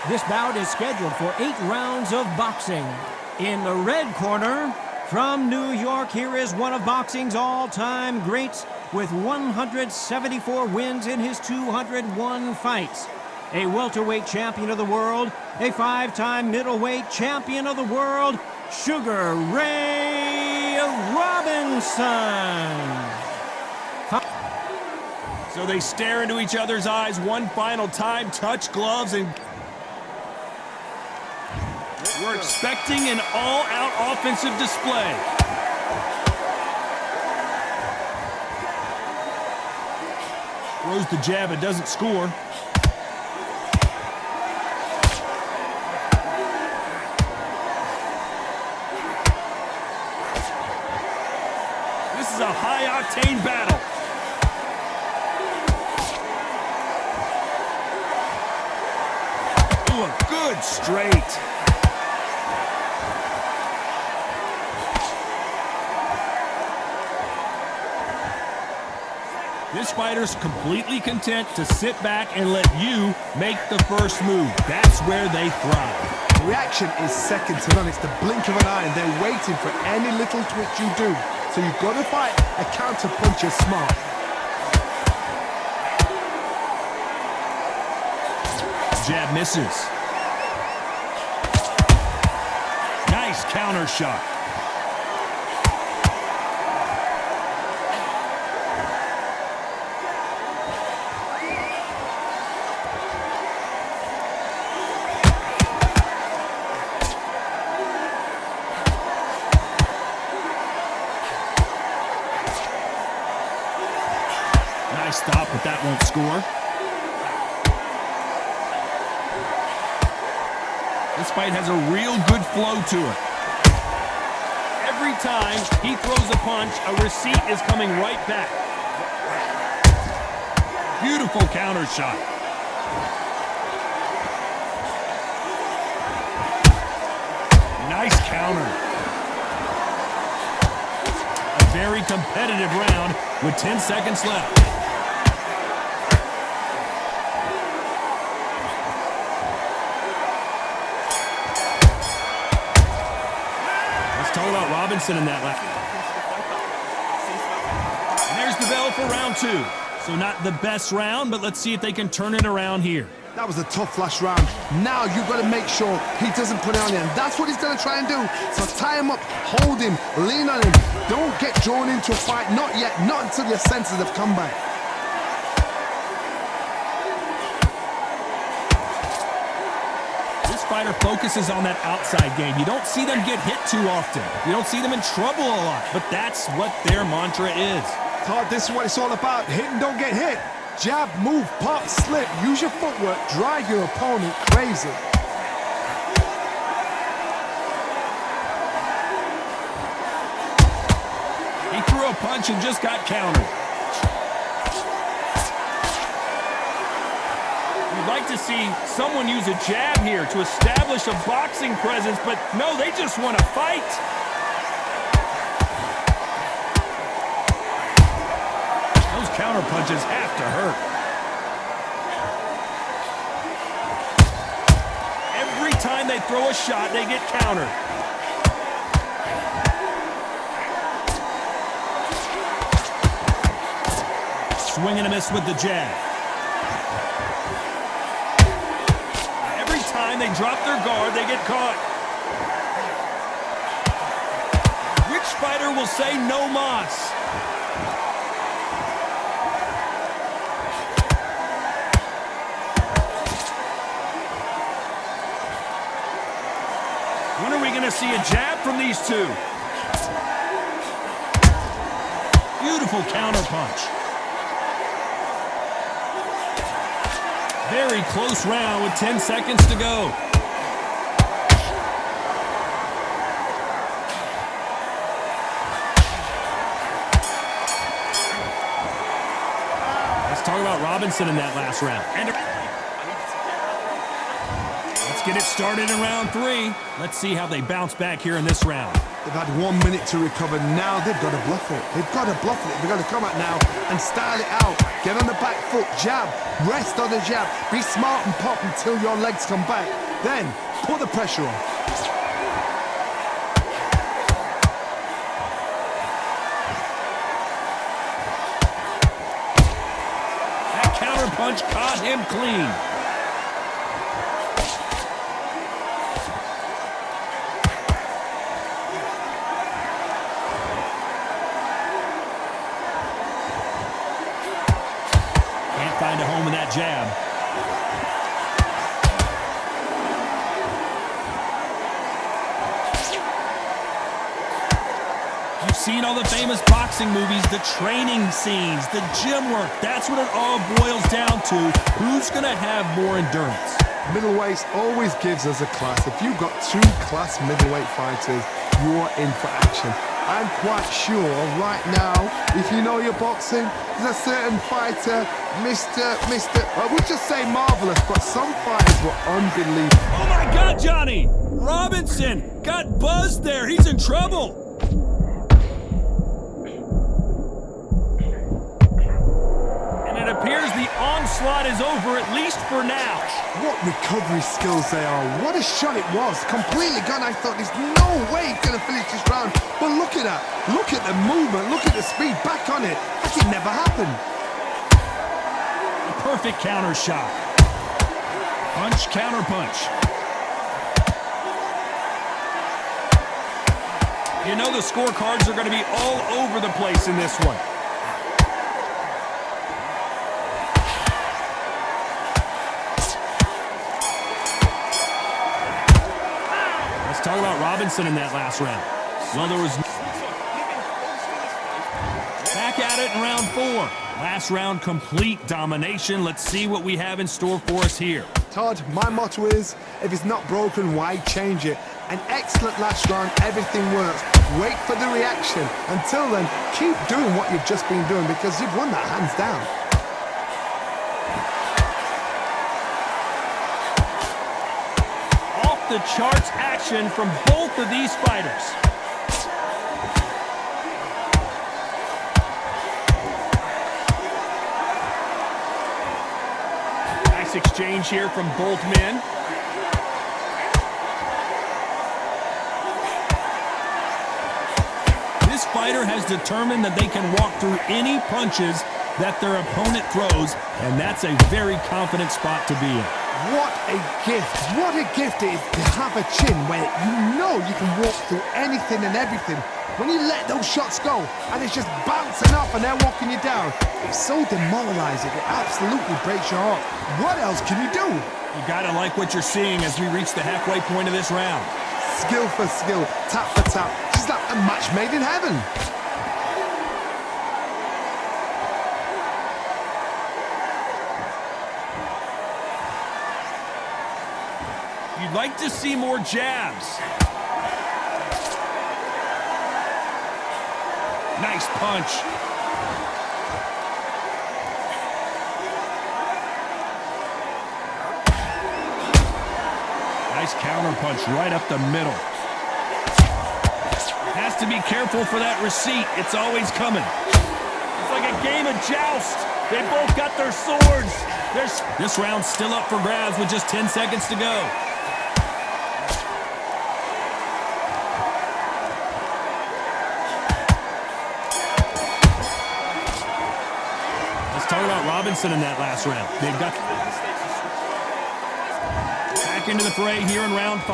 This bout is scheduled for 8 rounds of boxing. In the red corner, from New York, here is one of boxing's all-time greats with 174 wins in his 201 fights. A welterweight champion of the world, a 5-time middleweight champion of the world, Sugar Ray Robinson. So they stare into each other's eyes one final time, touch gloves, and we're expecting an all-out offensive display. Throws the jab, it doesn't score. This is a high-octane battle. Ooh, a good straight. This fighter's completely content to sit back and let you make the first move. That's where they thrive. Reaction is second to none. It's the blink of an eye, and they're waiting for any little twitch you do. So you've got to fight a counter puncher smart. Jab misses. Nice counter shot. Nice stop, but that won't score. This fight has a real good flow to it. Every time he throws a punch, a receipt is coming right back. Beautiful counter shot. Nice counter. A very competitive round with 10 seconds left. Talk about Robinson in that lap. And there's the bell for round 2. So not the best round, but let's see if they can turn it around here. That was a tough last round. Now you've got to make sure he doesn't put it on you, and that's what he's going to try and do. So tie him up, hold him, lean on him. Don't get drawn into a fight. Not yet, not until your senses have come back. Fighter focuses on that outside game. You don't see them get hit too often. You don't see them in trouble a lot, but that's what their mantra is. Todd, this is what it's all about. Hit and don't get hit. Jab, move, pop, slip. Use your footwork. Drive your opponent crazy. He threw a punch and just got countered. Like to see someone use a jab here to establish a boxing presence, but no, they just want to fight. Those counter punches have to hurt. Every time they throw a shot, they get countered. Swing and a miss with the jab. They drop their guard, they get caught. Which fighter will say no mas? When are we going to see a jab from these two? Beautiful counter punch. Very close round with 10 seconds to go. Let's talk about Robinson in that last round. And let's get it started in round 3. Let's see how they bounce back here in this round. They've had 1 minute to recover. Now they've got to bluff it. They've got to bluff it. They've got to come out now and style it out. Get on the back foot, jab, rest on the jab. Be smart and pop until your legs come back. Then put the pressure on. That counter punch caught him clean. Find a home in that jab. You've seen all the famous boxing movies, the training scenes, the gym work. That's what it all boils down to. Who's going to have more endurance? Middleweight always gives us a class. If you've got two class middleweight fighters, you're in for action. I'm quite sure right now, if you know your boxing, there's a certain fighter, Mr. I would just say marvelous, but some fighters were unbelievable. Oh my God, Johnny! Robinson got buzzed there. He's in trouble. And it appears the onslaught is over, at least for now. What recovery skills they are. What a shot it was. Completely gone. I thought there's no way he's going to finish this round. But look at that. Look at the movement. Look at the speed. Back on it. Like it never happened. A perfect counter shot. Punch, counter punch. You know the scorecards are going to be all over the place in this one. Talk about Robinson in that last round. Well, there was back at it in round 4. Last round, complete domination. Let's see what we have in store for us here. Todd, my motto is, if it's not broken, why change it? An excellent last round, everything works. Wait for the reaction. Until then, keep doing what you've just been doing because you've won that hands down. The charts action from both of these fighters. Nice exchange here from both men. This fighter has determined that they can walk through any punches that their opponent throws, and that's a very confident spot to be in. What a gift. What a gift it is to have a chin where you know you can walk through anything and everything. When you let those shots go and it's just bouncing off and they're walking you down, it's so demoralizing. It absolutely breaks your heart. What else can you do? You gotta like what you're seeing as we reach the halfway point of this round. Skill for skill, tap for tap. She's like a match made in heaven. You'd like to see more jabs. Nice punch. Nice counter punch right up the middle. Has to be careful for that receipt. It's always coming. It's like a game of joust. They both got their swords. This round's still up for grabs with just 10 seconds to go. Talk about Robinson in that last round. They got back into the fray here in round 5.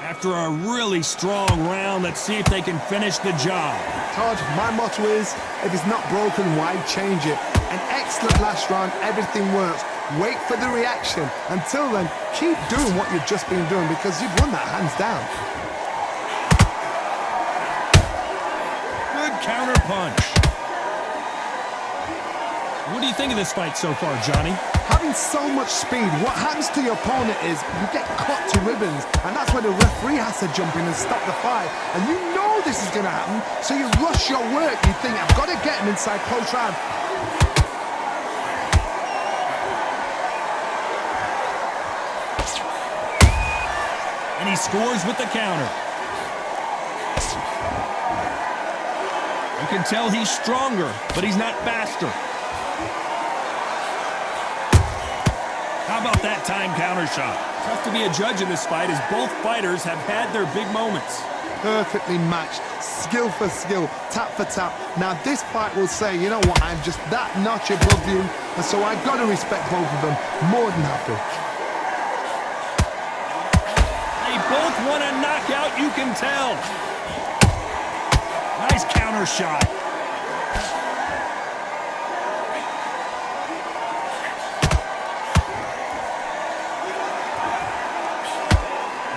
After a really strong round, let's see if they can finish the job. Todd, my motto is, if it's not broken, why change it? An excellent last round, everything works. Wait for the reaction. Until then, keep doing what you've just been doing because you've won that hands down. Good counter punch. What do you think of this fight so far, Johnny? Having so much speed, what happens to your opponent is you get cut to ribbons, and that's where the referee has to jump in and stop the fight. And you know this is going to happen, so you rush your work. You think, I've got to get him inside close round. And he scores with the counter. You can tell he's stronger, but he's not faster. How about that time counter shot? Tough to be a judge in this fight as both fighters have had their big moments. Perfectly matched, skill for skill, tap for tap. Now this fight will say, you know what, I'm just that notch above you, and so I've got to respect both of them. More than happy. They both want a knockout, you can tell. Nice counter shot.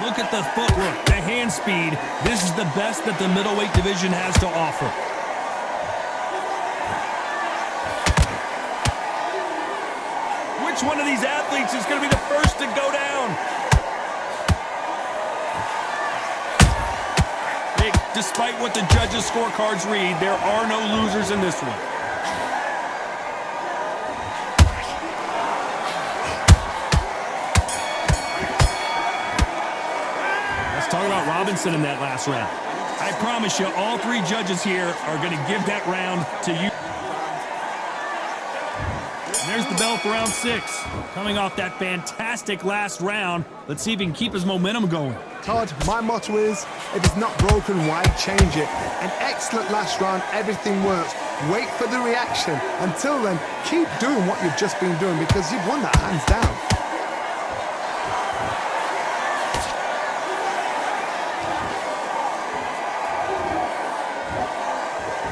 Look at the footwork, the hand speed. This is the best that the middleweight division has to offer. Which one of these athletes is going to be the first to go down? Despite what the judges' scorecards read, there are no losers in this one. Talk about Robinson in that last round. I promise you, all three judges here are going to give that round to you. And there's the bell for round 6. Coming off that fantastic last round, let's see if he can keep his momentum going. Todd, my motto is, if it's not broken, why change it? An excellent last round, everything works. Wait for the reaction. Until then, keep doing what you've just been doing because you've won that hands down.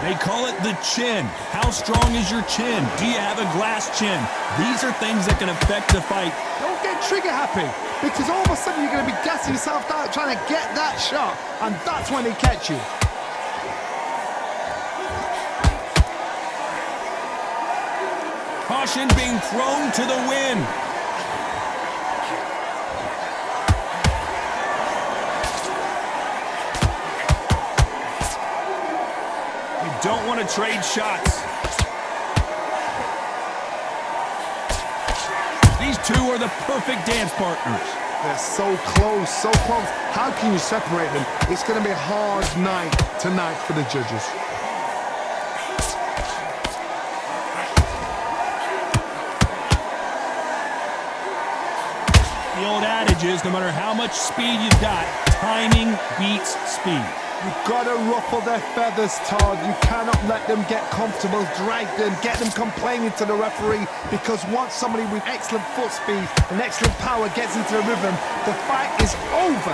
They call it the chin. How strong is your chin? Do you have a glass chin? These are things that can affect the fight. Don't get trigger happy, because all of a sudden you're going to be gassing yourself out trying to get that shot, and that's when they catch you. Caution being thrown to the wind. Don't want to trade shots. These two are the perfect dance partners. They're so close, so close. How can you separate them? It's going to be a hard night tonight for the judges. The old adage is, no matter how much speed you've got, timing beats speed. You've got to ruffle their feathers, Todd. You cannot let them get comfortable, drag them, get them complaining to the referee, because once somebody with excellent foot speed and excellent power gets into the rhythm, the fight is over.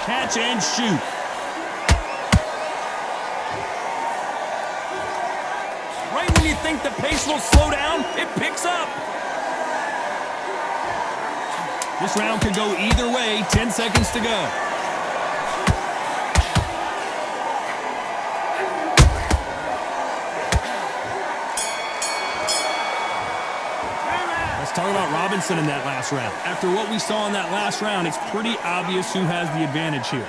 Catch and shoot. Right when you think the pace will slow down, it picks up. This round could go either way, 10 seconds to go. Talk about Robinson in that last round. After what we saw in that last round, it's pretty obvious who has the advantage here.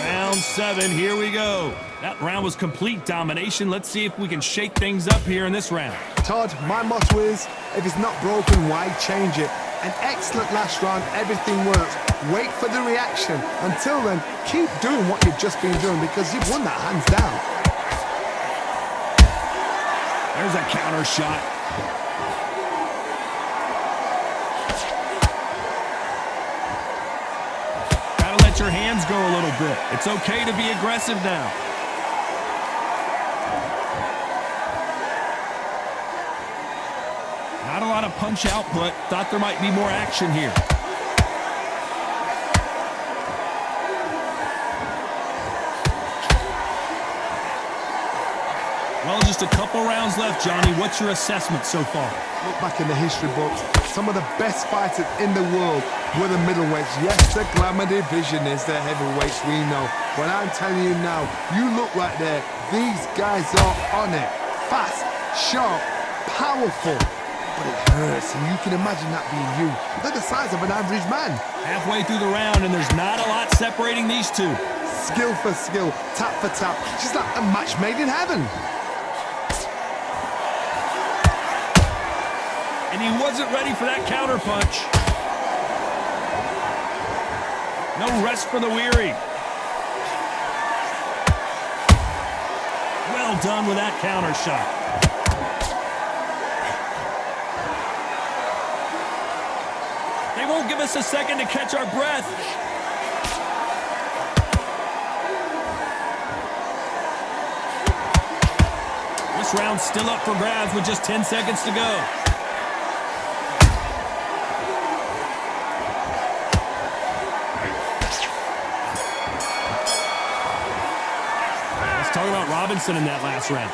Round 7, here we go. That round was complete domination. Let's see if we can shake things up here in this round. Todd, my motto is, if it's not broken, why change it? An excellent last round, everything works. Wait for the reaction. Until then, keep doing what you've just been doing because you've won that hands down. There's a counter shot. Gotta let your hands go a little bit. It's okay to be aggressive now. Not a lot of punch output. Thought there might be more action here. Well, just a couple rounds left, Johnny. What's your assessment so far? Look back in the history books. Some of the best fighters in the world were the middleweights. Yes, the glamour division is the heavyweights, we know. But I'm telling you now, you look right there. These guys are on it. Fast, sharp, powerful. But it hurts, and you can imagine that being you. They're the size of an average man. Halfway through the round, and there's not a lot separating these two. Skill for skill, tap for tap. Just like a match made in heaven. And he wasn't ready for that counter punch. No rest for the weary. Well done with that counter shot. They won't give us a second to catch our breath. This round's still up for grabs with just 10 seconds to go. Let's talk about Robinson in that last round.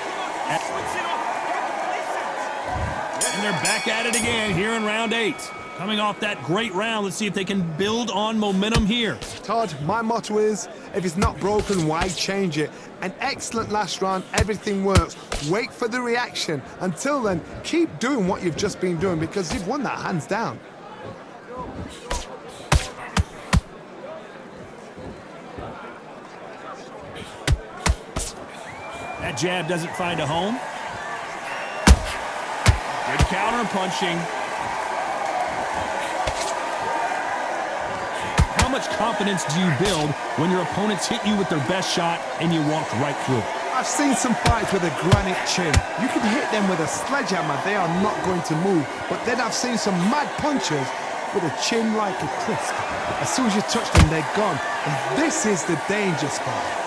And they're back at it again here in round 8. Coming off that great round, let's see if they can build on momentum here. Todd, my motto is, if it's not broken, why change it? An excellent last round, everything works. Wait for the reaction. Until then, keep doing what you've just been doing because you've won that hands down. That jab doesn't find a home. Good counter punching. How much confidence do you build when your opponents hit you with their best shot and you walked right through it? I've seen some fights with a granite chin. You can hit them with a sledgehammer, they are not going to move. But then I've seen some mad punchers with a chin like a crisp. As soon as you touch them, they're gone. And this is the danger spot.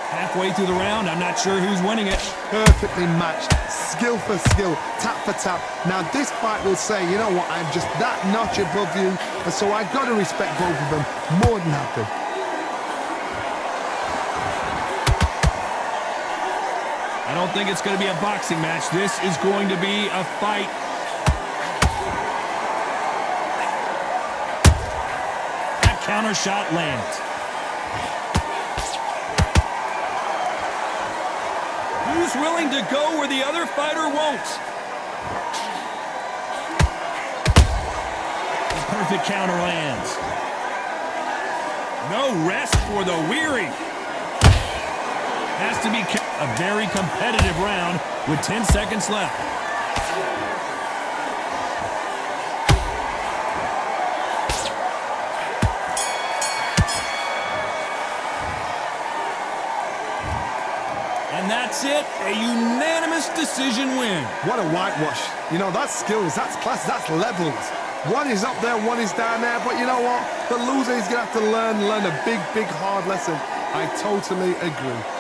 Halfway through the round, I'm not sure who's winning it. Perfectly matched, skill for skill, tap for tap. Now this fight will say, you know what, I'm just that notch above you, and so I've got to respect both of them more than happy. I don't think it's going to be a boxing match. This is going to be a fight. That counter shot lands. Who's willing to go where the other fighter won't? The perfect counter lands. No rest for the weary. Has to be a very competitive round with 10 seconds left. And that's it, a unanimous decision win. What a whitewash. You know, that's skills, that's class, that's levels. One is up there, one is down there, but you know what? The loser is going to have to learn a big, big, hard lesson. I totally agree.